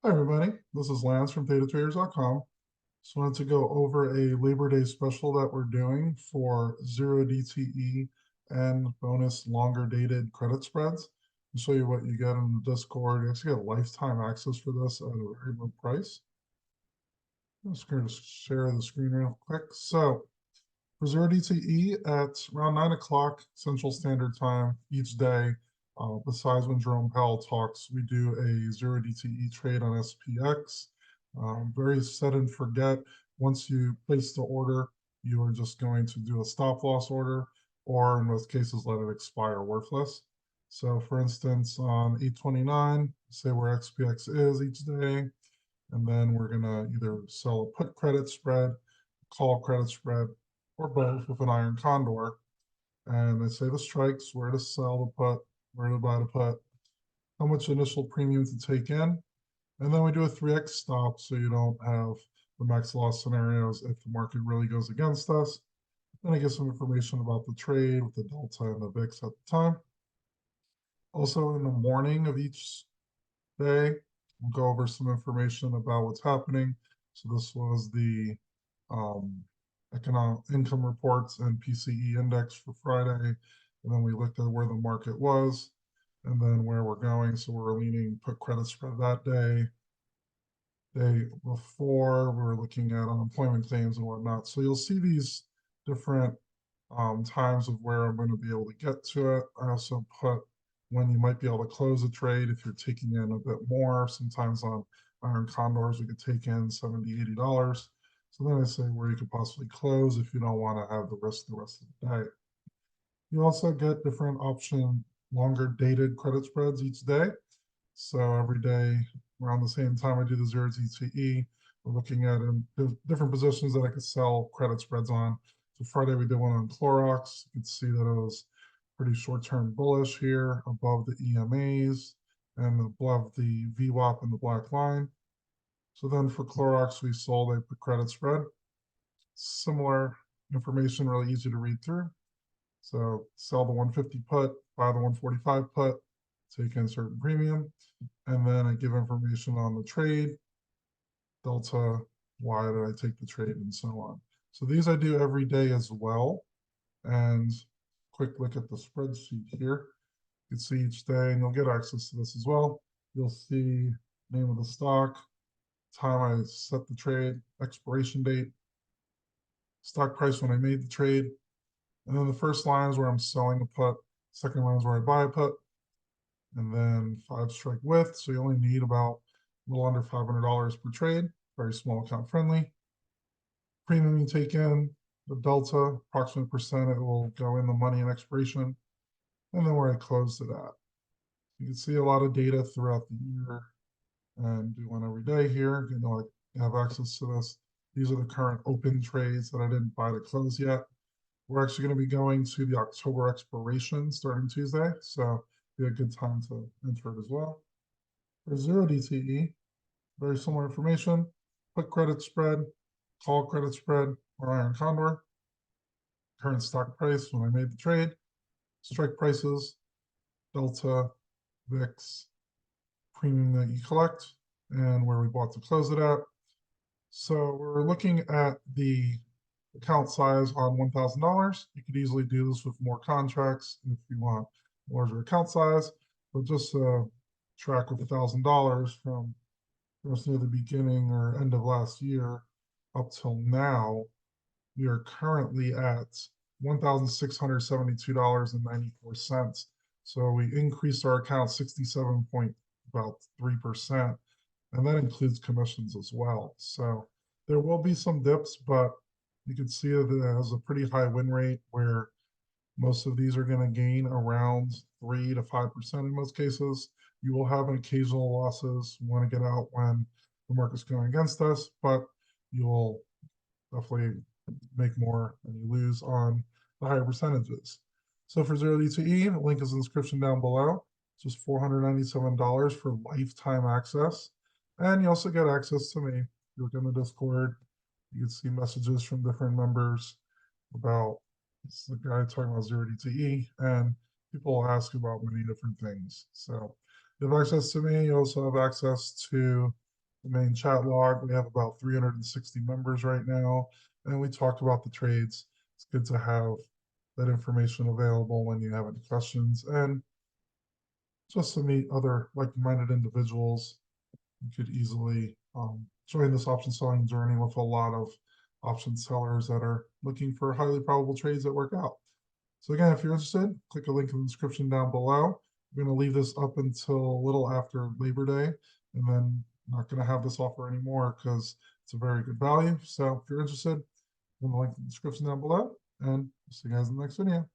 Hi, everybody. This is Lance from ThetaTraders.com. Just wanted to go over a Labor Day special that we're doing for zero DTE and bonus longer dated credit spreads. I'll show you what you get in the Discord. You actually get lifetime access for this at a very low price. I'm just going to share the screen real quick. So for zero DTE at around 9 o'clock Central Standard Time each day, besides when Jerome Powell talks, we do a zero DTE trade on SPX. Very set and forget. Once you place the order, you are just going to do a stop loss order, or in most cases, let it expire worthless. So for instance, on 8/29, say where XPX is each day, and then we're going to either sell a put credit spread, call credit spread, or both with an iron condor. And they say the strikes, where to sell the put, where to buy the put, how much initial premium to take in. And then we do a 3x stop so you don't have the max loss scenarios if the market really goes against us. Then I get some information about the trade with the delta and the VIX at the time. Also, in the morning of each day, we'll go over some information about what's happening. So this was the um, economic income reports and PCE index for Friday. And then we looked at where the market was and then where we're going. So we're leaning put credit spread that day. Day before, we were looking at unemployment claims and whatnot. So you'll see these different times of where I'm going to be able to get to it. I also put when you might be able to close a trade if you're taking in a bit more. Sometimes on iron condors, we could take in $70, $80. So then I say where you could possibly close if you don't want to have the risk the rest of the day. You also get different option, longer dated credit spreads each day. So every day around the same time I do the zero DTE, we're looking at different positions that I could sell credit spreads on. So Friday we did one on Clorox. You can see that it was pretty short-term bullish here above the EMAs and above the VWAP in the black line. So then for Clorox, we sold a credit spread. Similar information, really easy to read through. So sell the 150 put, buy the 145 put, take in certain premium, and then I give information on the trade, delta, why did I take the trade, and so on. So these I do every day as well. And quick look at the spreadsheet here. You can see each day, and you'll get access to this as well. You'll see name of the stock, time I set the trade, expiration date, stock price when I made the trade, and then the first line is where I'm selling a put, second line is where I buy a put, and then 5 strike width. So you only need about a little under $500 per trade, very small account friendly. Premium you take in, the delta, approximate percent, it will go in the money and expiration, and then where I closed it at. You can see a lot of data throughout the year and do one every day here. You know, I have access to this. These are the current open trades that I didn't buy to close yet. We're actually going to be going to the October expiration starting Tuesday, so be a good time to enter it as well. For zero DTE, very similar information, put credit spread, call credit spread, or iron condor, current stock price when I made the trade, strike prices, delta, VIX, premium that you collect, and where we bought to close it at. So we're looking at the account size on $1,000. You could easily do this with more contracts if you want larger account size, but just track with $1,000 from near the beginning or end of last year up till now, we are currently at $1,672.94. So we increased our account 67.3%, and that includes commissions as well. So there will be some dips, but you can see that it has a pretty high win rate where most of these are going to gain around 3 to 5% in most cases. You will have an occasional losses. You want to get out when the market's going against us, but you will definitely make more and you lose on the higher percentages. So for zero DTE, the link is in the description down below. It's just $497 for lifetime access. And you also get access to me. You look in the Discord, you can see messages from different members about it's the guy talking about zero DTE, and people will ask about many different things. So you have access to me. You also have access to the main chat log. We have about 360 members right now, and we talked about the trades. It's good to have that information available when you have any questions, and just to meet other like-minded individuals. You could easily join this option selling journey with a lot of option sellers that are looking for highly probable trades that work out. So again, if you're interested, click a link in the description down below. We're going to leave this up until a little after Labor Day, and then not going to have this offer anymore because it's a very good value. So if you're interested, click the link in the description down below, and see you guys in the next video.